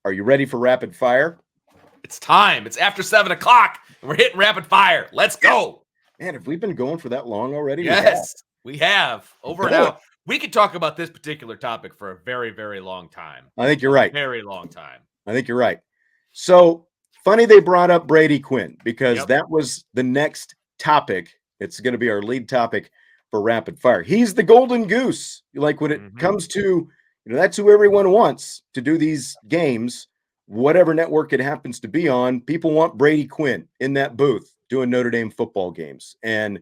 Are you ready for rapid fire? It's time. It's after 7 o'clock, and we're hitting rapid fire. Let's go. Man, have we been going for that long already? Yes, we have. Over an hour. We could talk about this particular topic for a very, very long time. I think you're right. Very long time. I think you're right. So funny they brought up Brady Quinn because that was the next topic. It's going to be our lead topic for rapid fire. He's the golden goose. Like when it comes to, that's who everyone wants to do these games, whatever network it happens to be on. People want Brady Quinn in that booth doing Notre Dame football games. And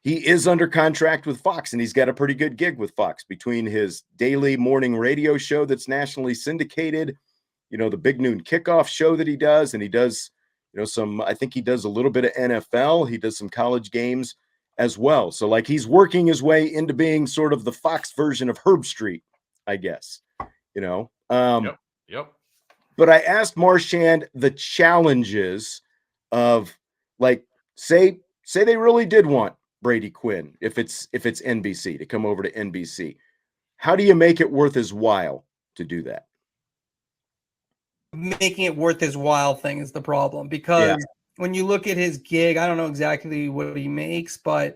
he is under contract with Fox, and he's got a pretty good gig with Fox between his daily morning radio show that's nationally syndicated, the Big Noon Kickoff show that he does, and he does, I think he does a little bit of NFL. He does some college games as well. So like he's working his way into being sort of the Fox version of Herb Street, I guess, Yep. But I asked Marchand the challenges of like, say they really did want Brady Quinn, if it's NBC, to come over to NBC. How do you make it worth his while to do that? Making it worth his while thing is the problem, because when you look at his gig, I don't know exactly what he makes, but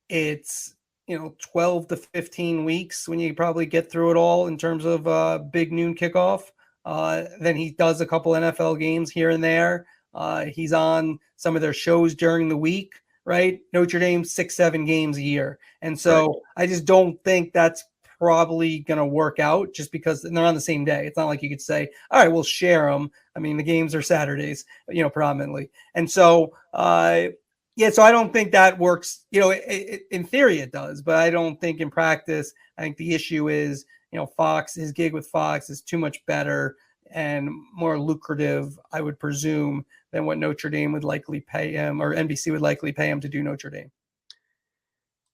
it's 12 to 15 weeks when you probably get through it all in terms of Big Noon Kickoff. Then he does a couple NFL games here and there. He's on some of their shows during the week, right? Notre Dame 6-7 games a year. And so I just don't think that's probably going to work out, just because they're on the same day. It's not like you could say, all right, we'll share them. I mean, the games are Saturdays, predominantly. And so, so I don't think that works. In theory it does, but I don't think in practice. I think the issue is, Fox, his gig with Fox is too much better and more lucrative, I would presume, than what Notre Dame would likely pay him, or NBC would likely pay him to do Notre Dame.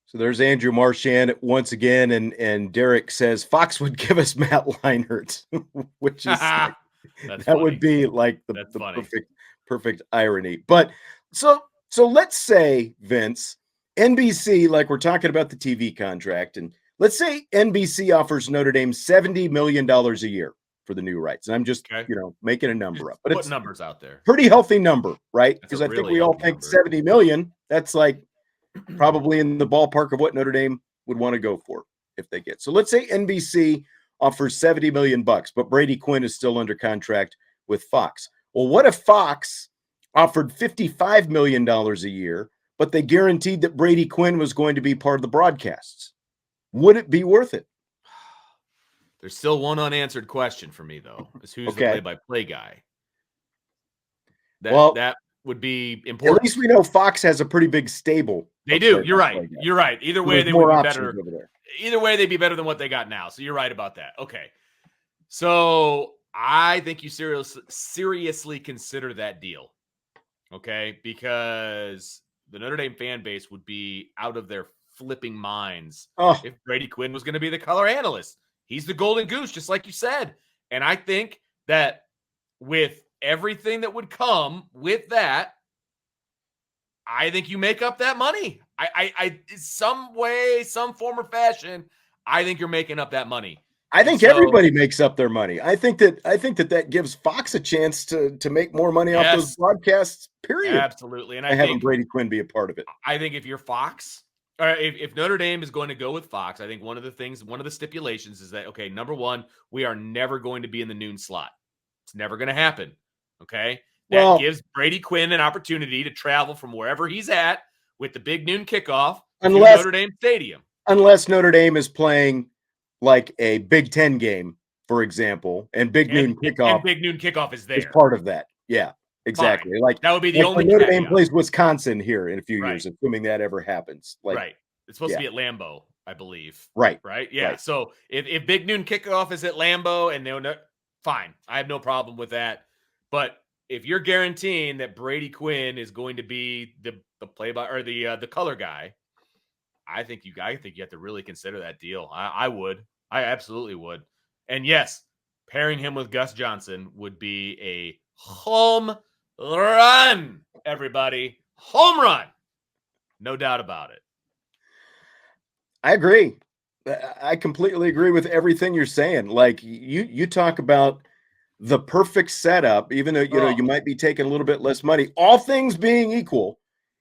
So there's Andrew Marchand once again, and Derek says Fox would give us Matt Leinart, which is that funny. Would be like the perfect irony. But so let's say, Vince, NBC, like we're talking about the TV contract, and let's say NBC offers Notre Dame $70 million a year for the new rights. And I'm just, making a number up. But it's numbers out there. Pretty healthy number, right? Because I think we all think 70 million, that's like probably in the ballpark of what Notre Dame would want to go for if they get. So let's say NBC offers $70 million, but Brady Quinn is still under contract with Fox. Well, what if Fox offered $55 million a year, but they guaranteed that Brady Quinn was going to be part of the broadcasts? Would it be worth it? There's still one unanswered question for me, though, is who's the play-by-play guy? That would be important. At least we know Fox has a pretty big stable. They do. You're right. You're right. Either way, they would be better. Either way, they'd be better than what they got now. So you're right about that. Okay. So I think you seriously consider that deal. Okay. Because the Notre Dame fan base would be out of their flipping minds if Brady Quinn was going to be the color analyst. He's the golden goose, just like you said. And I think that with everything that would come with that, I think you make up that money. I some way, some form or fashion, I think you're making up that money. I think everybody makes up their money. I think that gives Fox a chance to make more money off those broadcasts, period. Absolutely. And I having Brady Quinn be a part of it. I think if you're Fox, or if Notre Dame is going to go with Fox, I think one of the stipulations is that, okay, number one, we are never going to be in the noon slot. It's never going to happen. Okay. That gives Brady Quinn an opportunity to travel from wherever he's at with the Big Noon Kickoff to Notre Dame Stadium. Unless Notre Dame is playing like a Big Ten game, for example, and Big Noon Kickoff is there. Is part of that. Yeah, exactly. Fine. Like that would be the only Notre Dame plays Wisconsin here in a few years, assuming that ever happens. Right. It's supposed to be at Lambeau, I believe. Right. Yeah. Right. So if Big Noon Kickoff is at Lambeau and fine. I have no problem with that. But if you're guaranteeing that Brady Quinn is going to be the play-by or the color guy, I think you have to really consider that deal. I would. I absolutely would. And yes, pairing him with Gus Johnson would be a home run, everybody. Home run. No doubt about it. I agree. I completely agree with everything you're saying. Like you talk about the perfect setup, even though, you might be taking a little bit less money, all things being equal,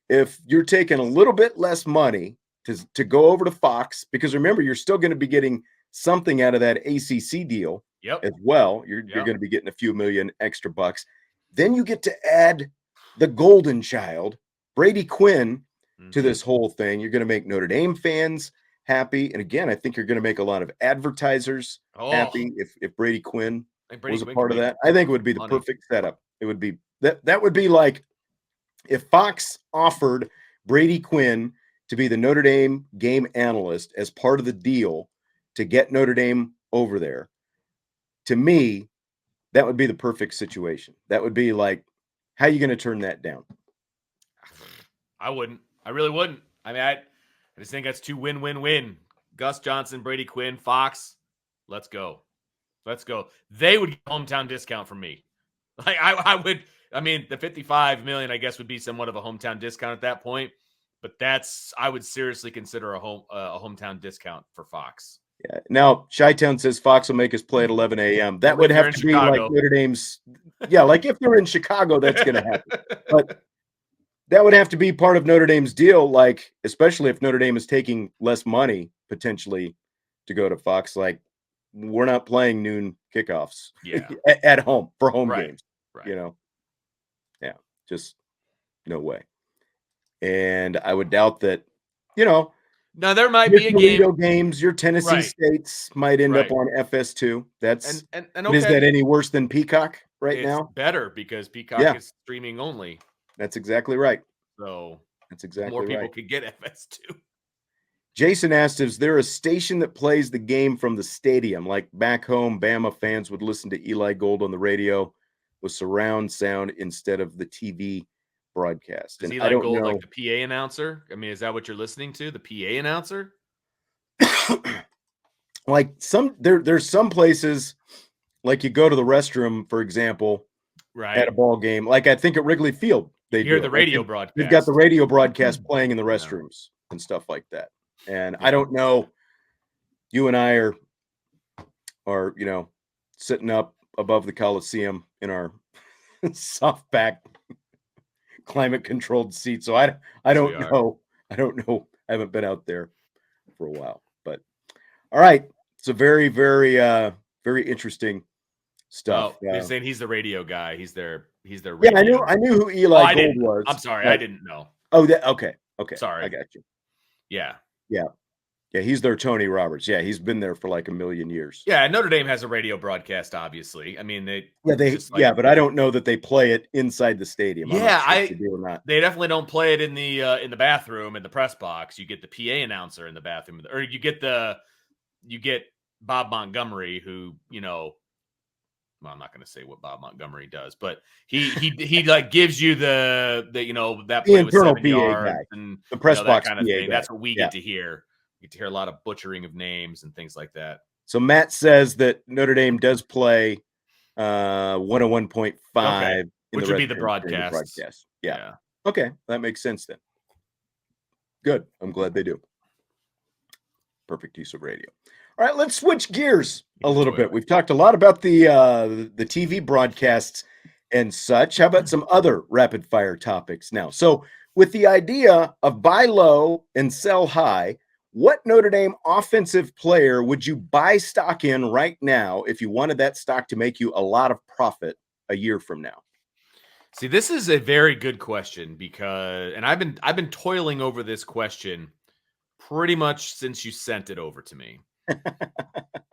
if you're taking a little bit less money to go over to Fox, because remember, you're still going to be getting something out of that ACC deal as well. You're going to be getting a few million extra bucks. Then you get to add the golden child, Brady Quinn, to this whole thing. You're going to make Notre Dame fans happy. And again, I think you're going to make a lot of advertisers happy if Brady Quinn was a part of that. I think it would be the perfect setup. It would be that would be like if Fox offered Brady Quinn to be the Notre Dame game analyst as part of the deal to get Notre Dame over there. To me, that would be the perfect situation. That would be like, how are you going to turn that down? I wouldn't. I really wouldn't. I mean, I just think that's two win-win-win. Gus Johnson, Brady Quinn, Fox. Let's go. Let's go. They would get a hometown discount from me. Like I would. I mean, the $55 million, I guess, would be somewhat of a hometown discount at that point. But I would seriously consider a hometown discount for Fox. Yeah. Now, Chi-Town says Fox will make us play at 11 a.m. That would have to be like Notre Dame's. Yeah, like if they're in Chicago, that's going to happen. But that would have to be part of Notre Dame's deal, like especially if Notre Dame is taking less money potentially to go to Fox. Like, we're not playing noon kickoffs at home for home games. Right. Yeah, just no way. And I would doubt that, now there might be a game. Games, your Tennessee States might end up on FS2. That's and is that any worse than Peacock now? It's better because Peacock is streaming only. That's exactly right. So that's exactly more people right. could get FS2. Jason asked, is there a station that plays the game from the stadium? Like back home, Bama fans would listen to Eli Gold on the radio with surround sound instead of the TV broadcast. Is Eli Gold like the PA announcer? I mean, is that what you're listening to? The PA announcer? Like there's some places, like you go to the restroom, for example, at a ball game. Like I think at Wrigley Field, they hear the radio broadcast. They've got the radio broadcast playing in the restrooms and stuff like that. And I don't know, you and I are sitting up above the Coliseum in our soft back climate controlled seat. So I don't know. I don't know. I haven't been out there for a while, but all right. So very, very, very interesting stuff. They're saying he's the radio guy. He's their radio. Yeah, I knew who Eli Gold was. I'm sorry. I didn't know. Oh, okay. Sorry. I got you. Yeah. Yeah, he's their Tony Roberts. Yeah, he's been there for like a million years. Yeah, Notre Dame has a radio broadcast, obviously. I mean, but I don't know that they play it inside the stadium. Yeah, I'm not sure if they do or not. They definitely don't play it in the bathroom in the press box. You get the PA announcer in the bathroom, or you get Bob Montgomery, who well, I'm not going to say what Bob Montgomery does, but he like gives you the that play with 7 yards guy. And the press box kind of thing. Guy. That's what we get to hear. We get to hear a lot of butchering of names and things like that. So Matt says that Notre Dame does play 101.5, which would be the broadcast. Yeah. Okay, that makes sense then. Good. I'm glad they do. Perfect use of radio. All right, let's switch gears a little bit. We've talked a lot about the TV broadcasts and such. How about some other rapid fire topics now? So with the idea of buy low and sell high, what Notre Dame offensive player would you buy stock in right now if you wanted that stock to make you a lot of profit a year from now? See, this is a very good question and I've been toiling over this question pretty much since you sent it over to me.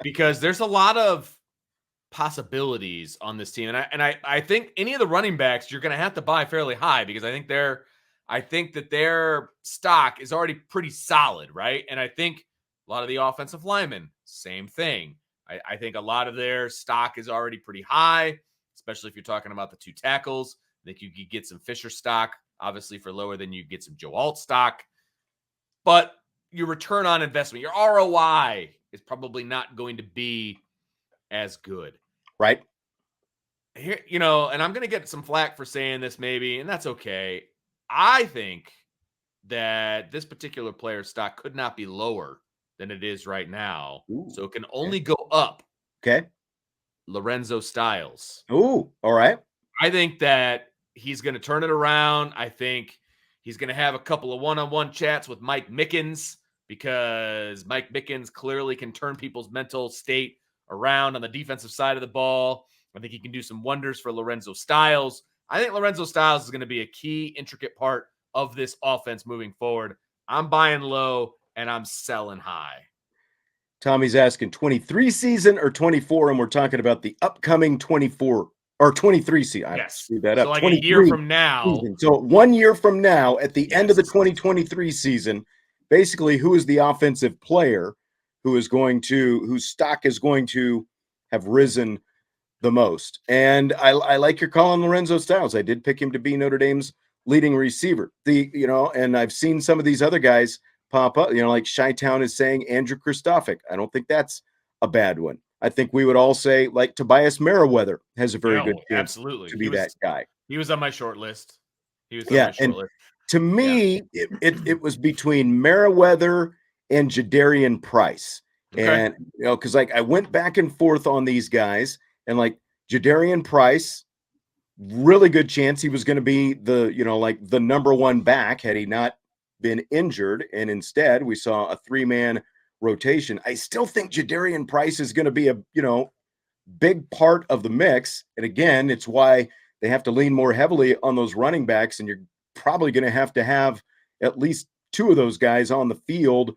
Because there's a lot of possibilities on this team. And I think any of the running backs you're going to have to buy fairly high because I think that their stock is already pretty solid, right? And I think a lot of the offensive linemen, same thing. I think a lot of their stock is already pretty high, especially if you're talking about the two tackles. I think you could get some Fisher stock, obviously for lower than you get some Joe Alt stock. But your return on investment, your ROI is probably not going to be as good. Right. Here, and I'm going to get some flack for saying this maybe, and that's okay. I think that this particular player's stock could not be lower than it is right now. Ooh, so it can only go up. Okay. Lorenzo Styles. Oh, all right. I think that he's going to turn it around. I think he's going to have a couple of one-on-one chats with Mike Mickens, because Mike Mickens clearly can turn people's mental state around on the defensive side of the ball. I think he can do some wonders for Lorenzo Styles. I think Lorenzo Styles is going to be a key, intricate part of this offense moving forward. I'm buying low and I'm selling high. Tommy's asking 23 season or 24, and we're talking about the upcoming 24 or 23 season. Yes. Screwed that so up. like a year from now. Season. So 1 year from now, at the end of the 2023 season, basically, who is the offensive player whose stock is going to have risen the most? And I like your call on Lorenzo Styles. I did pick him to be Notre Dame's leading receiver. And I've seen some of these other guys pop up, like Chi-Town is saying Andrew Kristofic. I don't think that's a bad one. I think we would all say like Tobias Merriweather has a very good chance to be that guy. He was on my short list. To me, it was between Merriweather and Jadarian Price. Okay. And, because like I went back and forth on these guys, and like Jadarian Price, really good chance he was going to be the number one back had he not been injured. And instead we saw a 3-man rotation. I still think Jadarian Price is going to be a, big part of the mix. And again, it's why they have to lean more heavily on those running backs. And you're probably going to have at least 2 of those guys on the field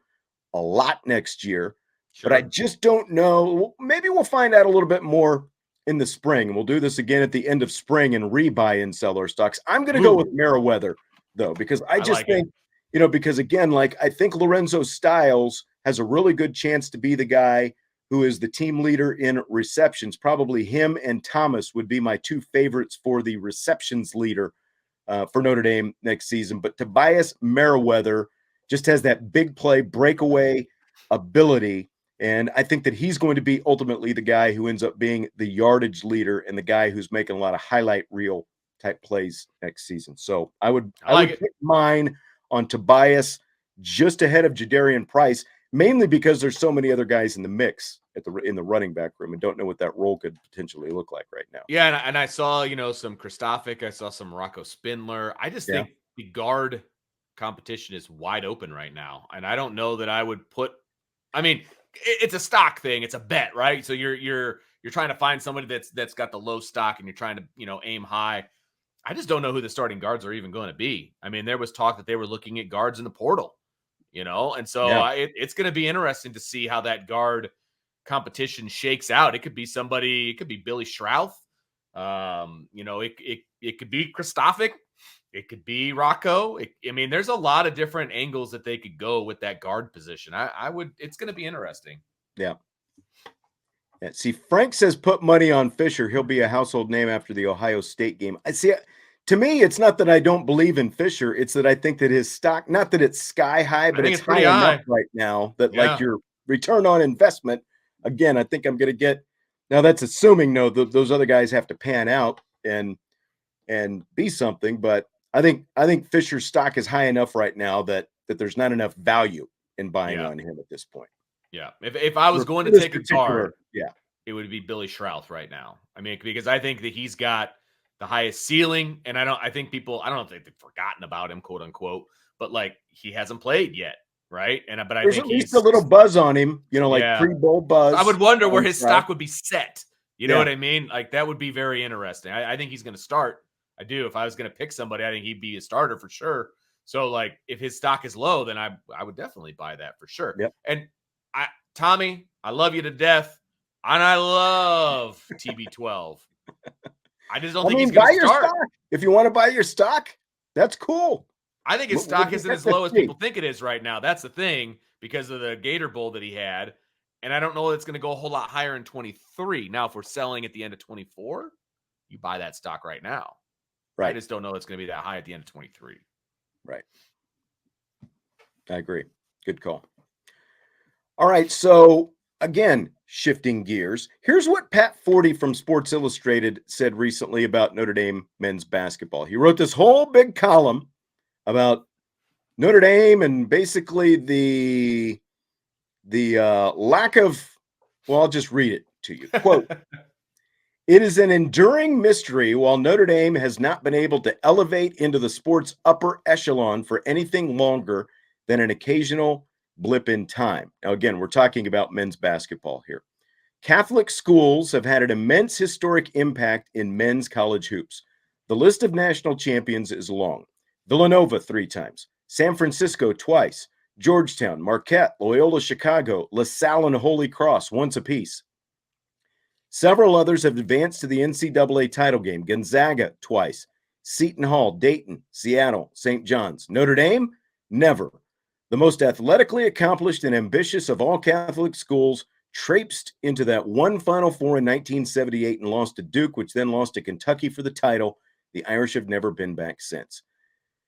a lot next year. Sure. But I just don't know. Maybe we'll find out a little bit more in the spring. And we'll do this again at the end of spring and rebuy and sell our stocks. I'm going to go with Merriweather though, because I think, because again, like I think Lorenzo Styles has a really good chance to be the guy who is the team leader in receptions. Probably him and Thomas would be my 2 favorites for the receptions leader for Notre Dame next season. But Tobias Merriweather just has that big play breakaway ability. And I think that he's going to be ultimately the guy who ends up being the yardage leader and the guy who's making a lot of highlight reel type plays next season. So I would pick mine on Tobias just ahead of Jadarian Price, mainly because there's so many other guys in the mix in the running back room and don't know what that role could potentially look like right now. Yeah, and I saw, some Kristofic. I saw some Rocco Spindler. I just think the guard competition is wide open right now. And I don't know that I would it's a stock thing. It's a bet, right? So you're trying to find somebody that's got the low stock and you're trying to, aim high. I just don't know who the starting guards are even going to be. I mean, there was talk that they were looking at guards in the portal, and so it's going to be interesting to see how that guard competition shakes out. It could be somebody, it could be Billy Schrauth. It could be Kristofic. It could be Rocco. There's a lot of different angles that they could go with that guard position. It's going to be interesting. Yeah. See, Frank says put money on Fisher. He'll be a household name after the Ohio State game. I see. To me, it's not that I don't believe in Fisher. It's that I think that his stock, not that it's sky high, but it's high enough right now that like your return on investment. Again, I think I'm going to get. Now that's assuming those other guys have to pan out and be something. But I think Fisher's stock is high enough right now that there's not enough value in buying on him at this point. Yeah. If I was going to take a guard, it would be Billy Schrauth right now. Because I think that he's got the highest ceiling, and I don't think they've forgotten about him, quote unquote, but like he hasn't played yet. Right. But there's at least a little buzz on him, pre-bowl buzz. I would wonder where his stock would be set. You know what I mean? Like that would be very interesting. I think he's going to start. I do. If I was going to pick somebody, I think he'd be a starter for sure. So like if his stock is low, then I would definitely buy that for sure. Yep. And Tommy, I love you to death. And I love TB12. I just don't think he's going to start. Stock. If you want to buy your stock, that's cool. I think his stock isn't as low as people think it is right now. That's the thing, because of the Gator Bowl that he had. And I don't know that it's going to go a whole lot higher in 23. Now, if we're selling at the end of 24, you buy that stock right now. Right. I just don't know it's going to be that high at the end of 23. Right. I agree. Good call. All right. So again, shifting gears. Here's what Pat Forde from Sports Illustrated said recently about Notre Dame men's basketball. He wrote this whole big column about Notre Dame and basically the lack of, well, I'll just read it to you. Quote, It is an enduring mystery while Notre Dame has not been able to elevate into the sport's upper echelon for anything longer than an occasional blip in time. Now, again, we're talking about men's basketball here. Catholic schools have had an immense historic impact in men's college hoops. The list of national champions is long. Villanova 3 times, San Francisco twice, Georgetown, Marquette, Loyola Chicago, LaSalle, and Holy Cross once apiece. Several others have advanced to the NCAA title game. Gonzaga twice, Seton Hall, Dayton, Seattle, St. John's. Notre Dame, never. The most athletically accomplished and ambitious of all Catholic schools traipsed into that one Final Four in 1978 and lost to Duke, which then lost to Kentucky for the title. The Irish have never been back since.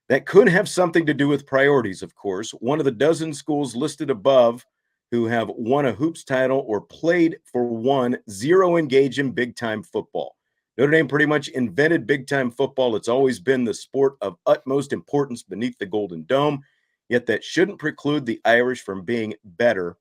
That could have something to do with priorities, of course. One of the dozen schools listed above who have won a hoops title or played for one, zero engage in big-time football. Notre Dame pretty much invented big-time football. It's always been the sport of utmost importance beneath the Golden Dome, yet that shouldn't preclude the Irish from being better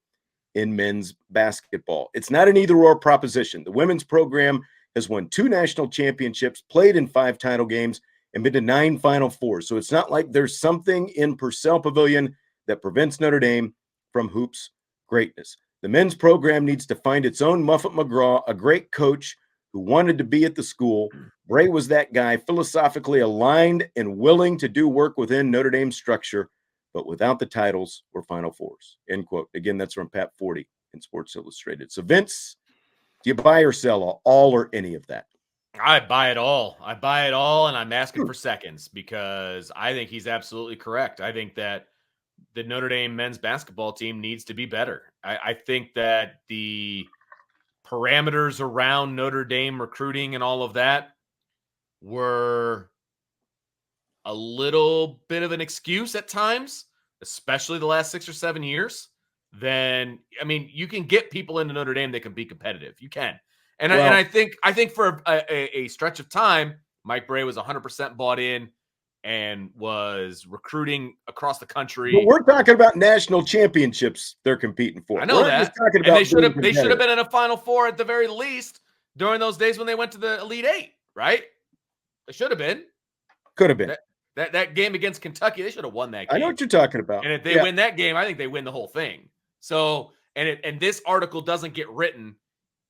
in men's basketball. It's not an either-or proposition. The women's program has won 2 national championships, played in 5 title games, and been to 9 Final Fours. So it's not like there's something in Purcell Pavilion that prevents Notre Dame from hoops greatness. The men's program needs to find its own Muffet McGraw, a great coach who wanted to be at the school. Bray was that guy, philosophically aligned and willing to do work within Notre Dame's structure, but without the titles or Final Fours. End quote. Again, that's from Pat Forde in Sports Illustrated. So, Vince, do you buy or sell all or any of that? I buy it all. I buy it all, and I'm asking for seconds because I think he's absolutely correct. I think that the Notre Dame men's basketball team needs to be better. I think that the parameters around Notre Dame recruiting and all of that were a little bit of an excuse at times, especially the last 6 or 7 years. Then, I mean, you can get people into Notre Dame that can be competitive. You can. And I think for a stretch of time, Mike Bray was 100% bought in and was recruiting across the country. But we're talking about national championships they're competing for. I know that. And they should have been in a Final Four at the very least during those days when they went to the Elite Eight, right? They should have been. Could have been. That game against Kentucky, they should have won that game. I know what you're talking about. And if they win that game, I think they win the whole thing. So, and this article doesn't get written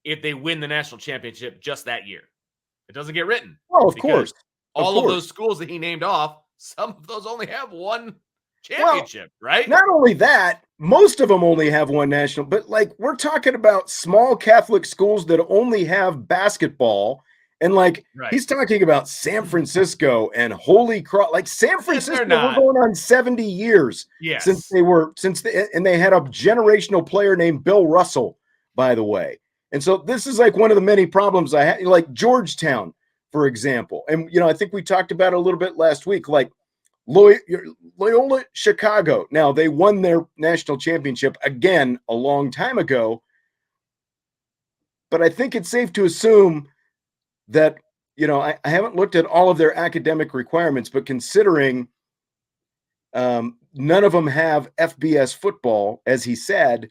if they win the national championship just that year. It doesn't get written. Oh, of course. All of those schools that he named off, some of those only have one championship, right? Not only that, most of them only have one national, but like we're talking about small Catholic schools that only have basketball. And like he's talking about San Francisco and Holy Cross, like San Francisco, we're going on 70 years since they had a generational player named Bill Russell, by the way. And so this is like one of the many problems I had, like Georgetown, for example. And, I think we talked about it a little bit last week, like Loyola Chicago. Now, they won their national championship again a long time ago. But I think it's safe to assume that, I haven't looked at all of their academic requirements, but considering none of them have FBS football, as he said,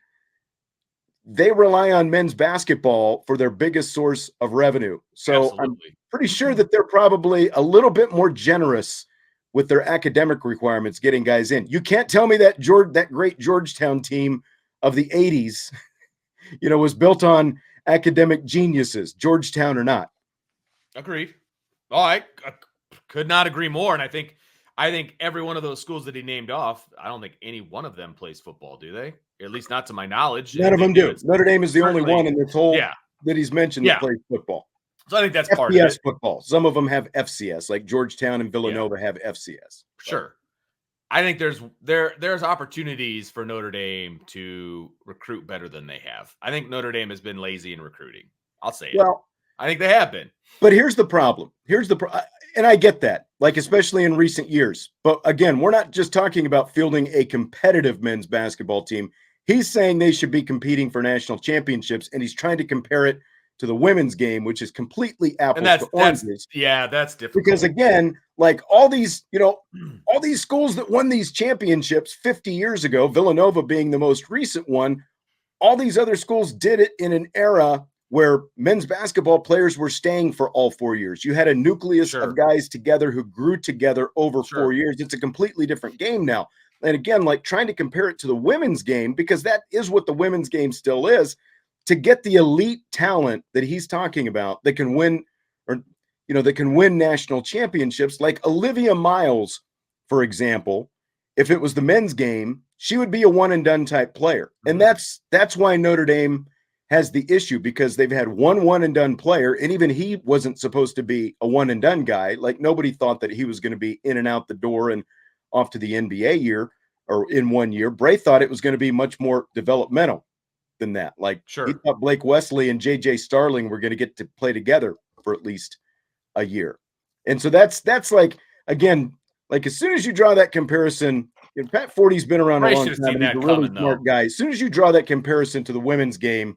they rely on men's basketball for their biggest source of revenue. So absolutely. I'm pretty sure that they're probably a little bit more generous with their academic requirements getting guys in. You can't tell me that that great Georgetown team of the 80s, was built on academic geniuses, Georgetown or not. Agreed. Oh, I could not agree more. And I think every one of those schools that he named off, I don't think any one of them plays football, do they? At least not to my knowledge. None of them do. Notre Dame is the only one in this whole that he's mentioned that plays football. So I think that's part of it. Football. Some of them have FCS, like Georgetown and Villanova have FCS. Sure. I think there's opportunities for Notre Dame to recruit better than they have. I think Notre Dame has been lazy in recruiting. I'll say it. Well, I think they have been. But here's the problem. And I get that, like especially in recent years. But again, we're not just talking about fielding a competitive men's basketball team. He's saying they should be competing for national championships, and he's trying to compare it to the women's game, which is completely apples to oranges. That's different. Because again, like all these schools that won these championships 50 years ago, Villanova being the most recent one, all these other schools did it in an era where men's basketball players were staying for all 4 years. You had a nucleus of guys together who grew together over 4 years. It's a completely different game now. And again, like trying to compare it to the women's game, because that is what the women's game still is, to get the elite talent that he's talking about that can win, or, that can win national championships, like Olivia Miles, for example. If it was the men's game, she would be a one and done type player. And that's why Notre Dame has the issue, because they've had one and done player, and even he wasn't supposed to be a one and done guy. Like nobody thought that he was going to be in and out the door and off to the NBA year or in 1 year. Bray thought it was going to be much more developmental than that. Like he thought Blake Wesley and JJ Starling were going to get to play together for at least a year. And so that's like, again, like as soon as you draw that comparison, Pat Forde's been around a long time. He's a really smart guy. As soon as you draw that comparison to the women's game,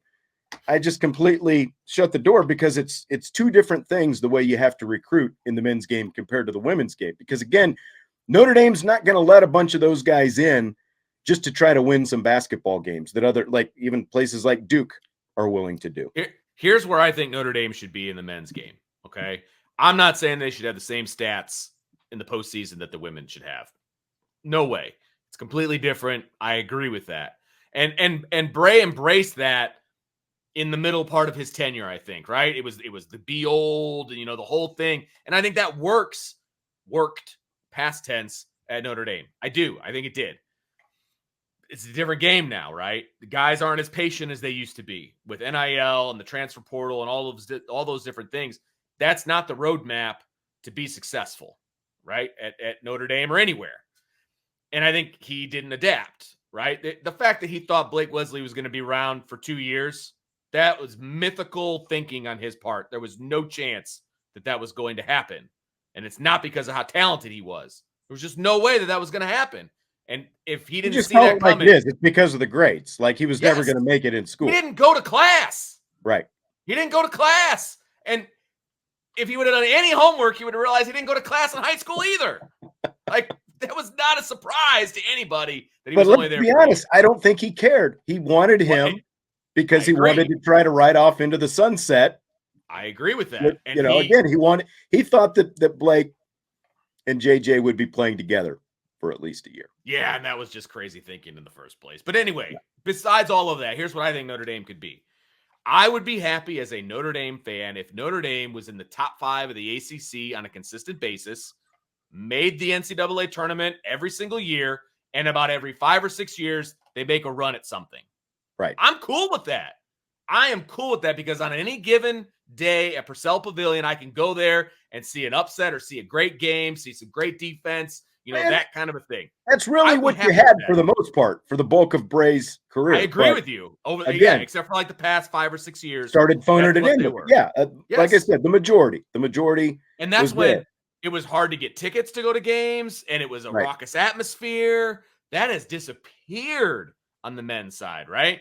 I just completely shut the door, because it's two different things the way you have to recruit in the men's game compared to the women's game. Because again, Notre Dame's not going to let a bunch of those guys in just to try to win some basketball games that other, like even places like Duke are willing to do. Here's where I think Notre Dame should be in the men's game. Okay. I'm not saying they should have the same stats in the postseason that the women should have. No way. It's completely different. I agree with that. And Bray embraced that in the middle part of his tenure, I think, right? It was the be old, and the whole thing. And I think that worked past tense at Notre Dame. I do. I think it did. It's a different game now, right? The guys aren't as patient as they used to be with NIL and the transfer portal and all those different things. That's not the roadmap to be successful, right? At Notre Dame or anywhere. And I think he didn't adapt, right? The fact that he thought Blake Wesley was going to be around for 2 years, that was mythical thinking on his part. There was no chance that was going to happen. And it's not because of how talented he was. There was just no way that was going to happen. And if he didn't see that coming, it's because of the grades. Like he was never going to make it in school. He didn't go to class. Right. He didn't go to class. And if he would have done any homework, he would have realized he didn't go to class in high school either. Like that was not a surprise to anybody that he was only there. To be honest, I don't think he cared. He wanted him because he wanted to try to ride off into the sunset. I agree with that. And he thought that Blake and JJ would be playing together for at least a year. Yeah, and that was just crazy thinking in the first place. But anyway, besides all of that, here's what I think Notre Dame could be. I would be happy as a Notre Dame fan if Notre Dame was in the top 5 of the ACC on a consistent basis, made the NCAA tournament every single year, and about every 5 or 6 years, they make a run at something. Right. I'm cool with that. I am cool with that because on any given day at Purcell Pavilion, I can go there and see an upset or see a great game, see some great defense, that kind of a thing. That's really what you had for the most part, for the bulk of Bray's career. I agree with you. Except for like the past 5 or 6 years. Started phoning it in. Like I said, the majority. And that's when it was hard to get tickets to go to games, and it was a raucous atmosphere. That has disappeared on the men's side, right?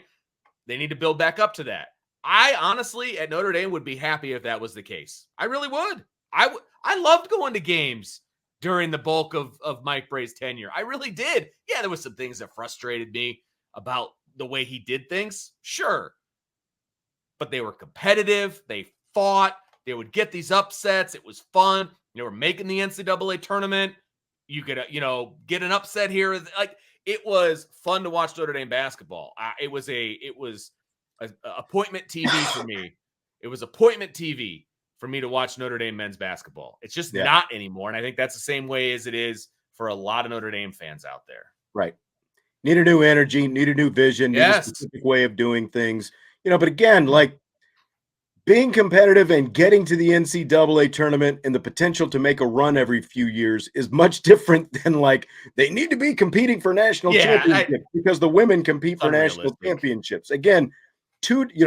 They need to build back up to that. I honestly, at Notre Dame, would be happy if that was the case. I really would. I loved going to games during the bulk of Mike Bray's tenure. I really did. Yeah, there was some things that frustrated me about the way he did things. Sure. But they were competitive. They fought. They would get these upsets. It was fun. They were making the NCAA tournament. You could, get an upset here. Like, it was fun to watch Notre Dame basketball. It was appointment TV for me. It was appointment TV for me to watch Notre Dame men's basketball. It's just not anymore. And I think that's the same way as it is for a lot of Notre Dame fans out there. Right. Need a new energy, need a new vision, need a specific way of doing things. But again, like being competitive and getting to the NCAA tournament and the potential to make a run every few years is much different than like they need to be competing for national championships because the women compete for national championships. Again,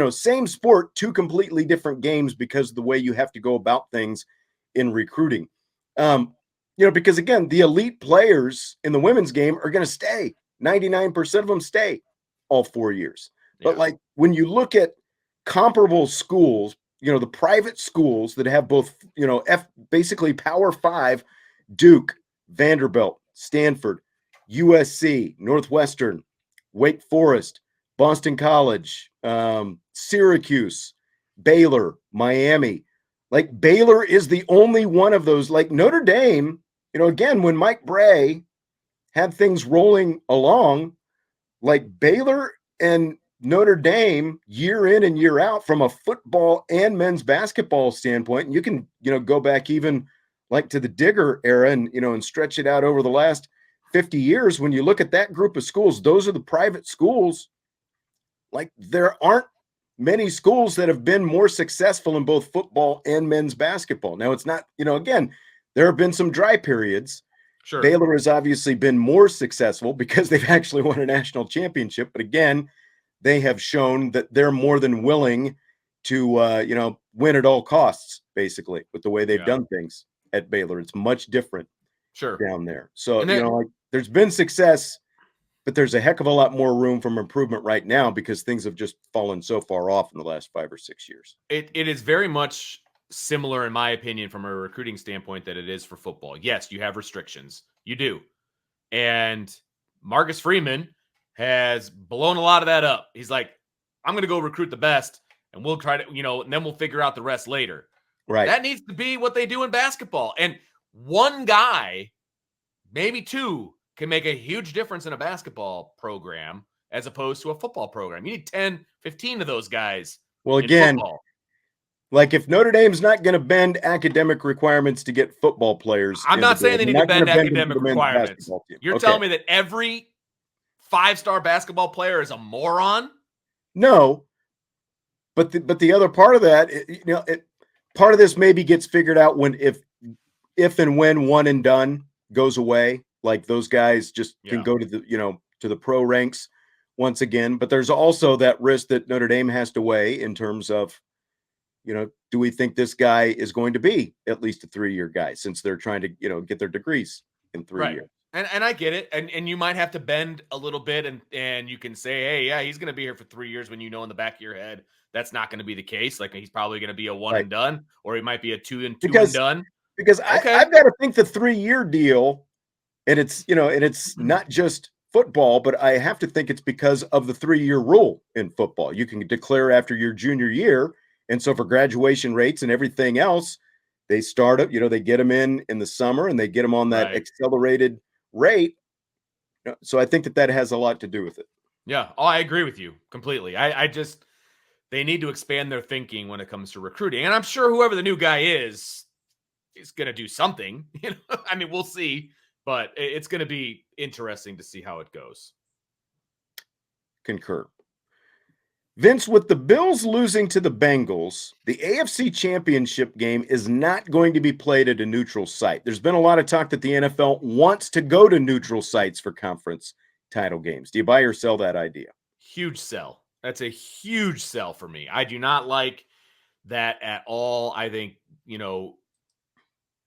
same sport, two completely different games because of the way you have to go about things in recruiting. Because again, the elite players in the women's game are going to stay. 99% of them stay all 4 years. But like when you look at comparable schools, the private schools that have both, basically Power 5, Duke, Vanderbilt, Stanford, USC, Northwestern, Wake Forest, Boston College, Syracuse, Baylor, Miami. Like Baylor is the only one of those. Like Notre Dame, again, when Mike Bray had things rolling along, like Baylor and Notre Dame year in and year out from a football and men's basketball standpoint, and you can, go back even like to the Digger era and stretch it out over the last 50 years. When you look at that group of schools, those are the private schools. Like there aren't many schools that have been more successful in both football and men's basketball. Now it's not, again, there have been some dry periods. Sure. Baylor has obviously been more successful because they've actually won a national championship. But again, they have shown that they're more than willing to, win at all costs, basically, with the way they've done things at Baylor. It's much different down there. So, like there's been success, but there's a heck of a lot more room for improvement right now because things have just fallen so far off in the last 5 or 6 years. It is very much similar, in my opinion, from a recruiting standpoint that it is for football. Yes, you have restrictions. You do. And Marcus Freeman has blown a lot of that up. He's like, I'm going to go recruit the best and we'll try to, and then we'll figure out the rest later. Right. That needs to be what they do in basketball. And one guy, maybe two, can make a huge difference in a basketball program as opposed to a football program. You need 10, 15 of those guys. Well, again, football. Like if Notre Dame's not going to bend academic requirements to get football players. I'm not saying they need to bend academic requirements. You're telling me that every 5-star basketball player is a moron? No. But the other part of that, part of this maybe gets figured out when if and when one and done goes away, like those guys just can go to the to the pro ranks once again. But there's also that risk that Notre Dame has to weigh in terms of, do we think this guy is going to be at least a 3-year guy since they're trying to get their degrees in 3 years. And I get it. And you might have to bend a little bit and you can say, hey, yeah, he's going to be here for 3 years when in the back of your head that's not going to be the case. Like he's probably going to be a 1 and done, or he might be a 2 and done. Because I've got to think the 3-year deal, and it's it's not just football, but I have to think it's because of the 3-year rule in football. You can declare after your junior year, and so for graduation rates and everything else, they start up. They get them in the summer, and they get them on that accelerated rate. So I think that has a lot to do with it. Yeah, I agree with you completely. I just they need to expand their thinking when it comes to recruiting, and I'm sure whoever the new guy is going to do something. I mean, we'll see, but it's going to be interesting to see how it goes. Concur. Vince, with the Bills losing to the Bengals, the AFC Championship game is not going to be played at a neutral site. There's been a lot of talk that the NFL wants to go to neutral sites for conference title games. Do you buy or sell that idea? Huge sell. That's a huge sell for me. I do not like that at all. I think,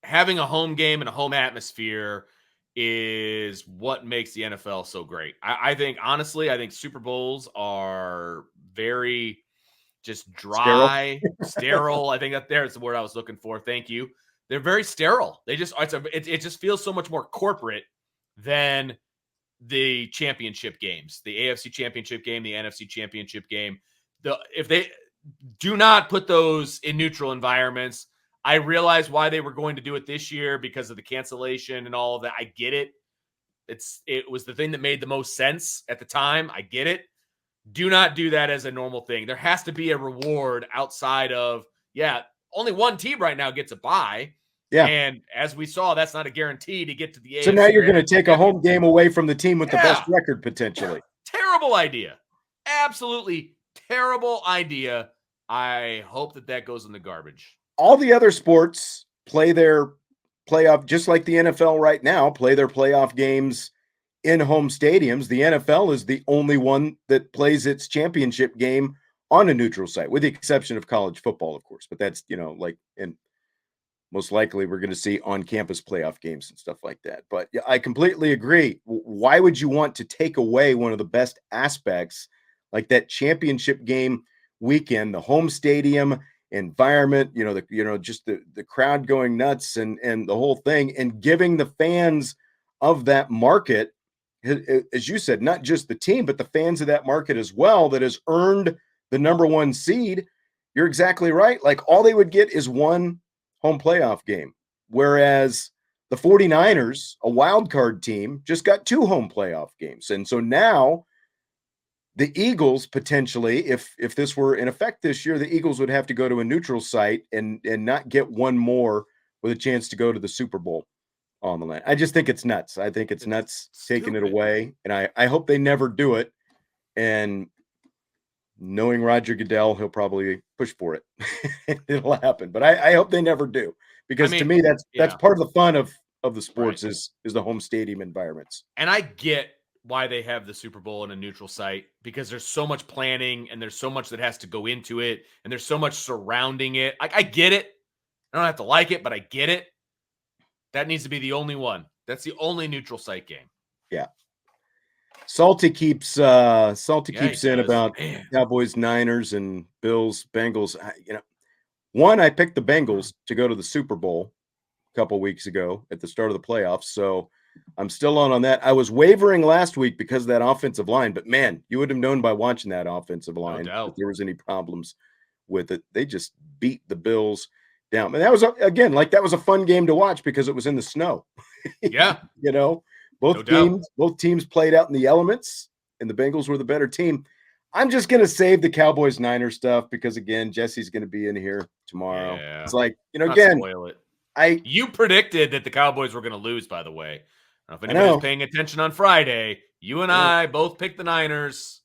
having a home game and a home atmosphere is what makes the NFL so great. I think, honestly, Super Bowls are very just dry, sterile. I think there's the word I was looking for. Thank you. They're very sterile. They just, it just feels so much more corporate than the championship games, the AFC Championship game, the NFC Championship game. If they do not put those in neutral environments, I realize why they were going to do it this year because of the cancellation and all of that. I get it. It was the thing that made the most sense at the time. I get it. Do not do that as a normal thing. There has to be a reward outside of, only one team right now gets a bye. Yeah. And as we saw, that's not a guarantee to get to the AFC. So now you're going to take a home game away from the team with the best record potentially. Terrible idea. Absolutely terrible idea. I hope that goes in the garbage. All the other sports play their playoff, just like the NFL right now, play their playoff games in home stadiums. The NFL is the only one that plays its championship game on a neutral site, with the exception of college football, of course. But that's, and most likely we're going to see on-campus playoff games and stuff like that. But yeah, I completely agree. Why would you want to take away one of the best aspects, like that championship game weekend, the home stadium environment, just the crowd going nuts and the whole thing, and giving the fans of that market, as you said, not just the team, but the fans of that market as well, that has earned the number 1 seed, you're exactly right. Like all they would get is one home playoff game, whereas the 49ers, a wild card team, just got 2 home playoff games. And so now the Eagles potentially, if this were in effect this year, the Eagles would have to go to a neutral site and not get one more with a chance to go to the Super Bowl on the line. I just think it's nuts. I think it's nuts taking it away. And I hope they never do it. And knowing Roger Goodell, he'll probably push for it. It'll happen. But I hope they never do. Because to me, that's part of the fun of the sports is the home stadium environments. And I get why they have the Super Bowl in a neutral site, because there's so much planning and there's so much that has to go into it and there's so much surrounding it. I get it. I don't have to like it, but I get it. That needs to be the only one. That's the only neutral site game. Yeah. Salty keeps in about Cowboys, Niners, and Bills, Bengals. I picked the Bengals to go to the Super Bowl a couple weeks ago at the start of the playoffs. So I'm still on that. I was wavering last week because of that offensive line, but man, you would have known by watching that offensive line if there was any problems with it. They just beat the Bills down. And that was, again, that was a fun game to watch because it was in the snow. Yeah. Both teams played out in the elements, and the Bengals were the better team. I'm just going to save the Cowboys-Niners stuff because, again, Jesse's going to be in here tomorrow. Yeah. It's like, again, spoil it. You predicted that the Cowboys were going to lose, by the way. I don't know if anybody's paying attention on Friday. You and I both picked the Niners.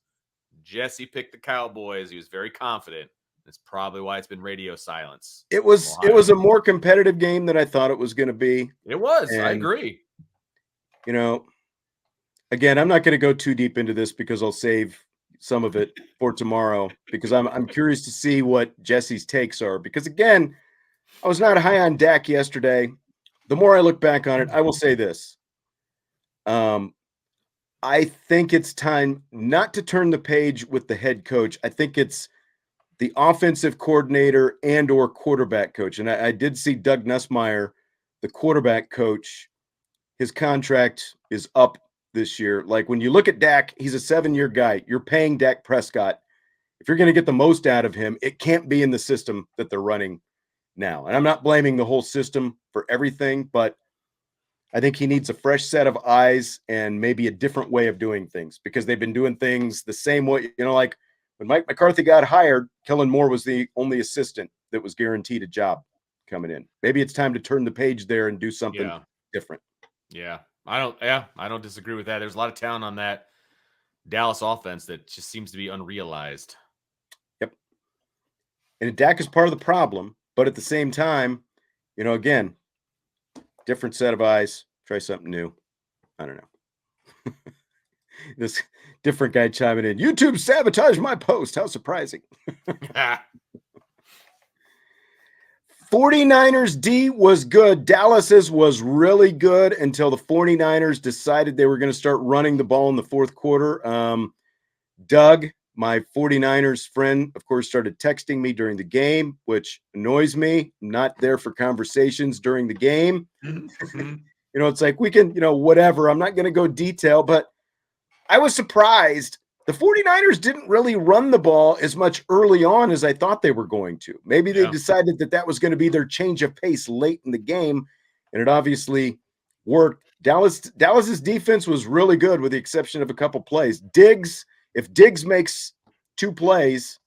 Jesse picked the Cowboys. He was very confident. That's probably why it's been radio silence. It was a more competitive game than I thought it was going to be. It was. And, I agree. Again, I'm not going to go too deep into this because I'll save some of it for tomorrow because I'm curious to see what Jesse's takes are. Because, again, I was not high on Dak yesterday. The more I look back on it, I will say this. I think it's time not to turn the page with the head coach. I think it's the offensive coordinator and or quarterback coach. And I did see Doug Nussmeier, the quarterback coach, his contract is up this year. Like when you look at Dak, he's a 7-year guy. You're paying Dak Prescott. If you're going to get the most out of him, it can't be in the system that they're running now. And I'm not blaming the whole system for everything, but I think he needs a fresh set of eyes and maybe a different way of doing things because they've been doing things the same way. Like when Mike McCarthy got hired, Kellen Moore was the only assistant that was guaranteed a job coming in. Maybe it's time to turn the page there and do something different. Yeah. I don't disagree with that. There's a lot of talent on that Dallas offense that just seems to be unrealized. Yep. And Dak is part of the problem, but at the same time, again, different set of eyes, try something new. I don't know. This different guy chiming in. YouTube sabotaged my post. How surprising. 49ers D was good. Dallas's was really good until the 49ers decided they were going to start running the ball in the fourth quarter. Doug, my 49ers friend, of course, started texting me during the game, which annoys me. I'm not there for conversations during the game. It's like we can, whatever. I'm not going to go detail, but I was surprised. The 49ers didn't really run the ball as much early on as I thought they were going to. Maybe they decided that was going to be their change of pace late in the game, and it obviously worked. Dallas's defense was really good with the exception of a couple plays. If Diggs makes 2 plays,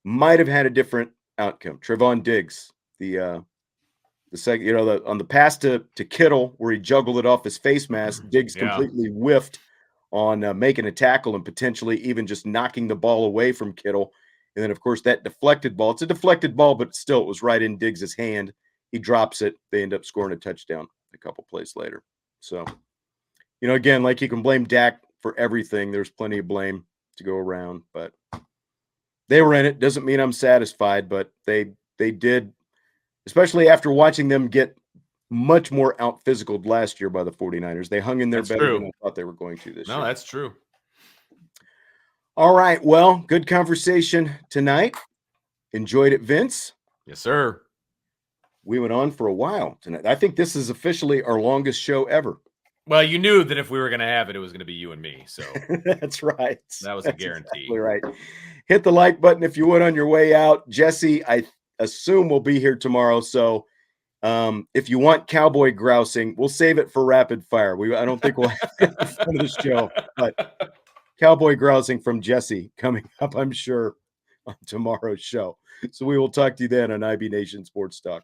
might have had a different outcome. Trevon Diggs, the second, on the pass to Kittle where he juggled it off his face mask, Diggs completely whiffed on making a tackle and potentially even just knocking the ball away from Kittle. And then, of course, that deflected ball. It's a deflected ball, but still it was right in Diggs' hand. He drops it. They end up scoring a touchdown a couple plays later. So, again, like you can blame Dak for everything. There's plenty of blame to go around, but they were in it. Doesn't mean I'm satisfied, but they did, especially after watching them get much more out-physicaled last year by the 49ers. They hung in there better than I thought they were going to this year. No, that's true. All right. Well, good conversation tonight. Enjoyed it, Vince? Yes, sir. We went on for a while tonight. I think this is officially our longest show ever. Well, you knew that if we were going to have it, it was going to be you and me. So that's right. That was a guarantee. Exactly right. hit the like button if you would on your way out. Jesse, I assume will be here tomorrow. So if you want cowboy grousing, we'll save it for rapid fire. I don't think we'll have it in front of the show, but cowboy grousing from Jesse coming up, I'm sure, on tomorrow's show. So we will talk to you then on IB Nation Sports Talk.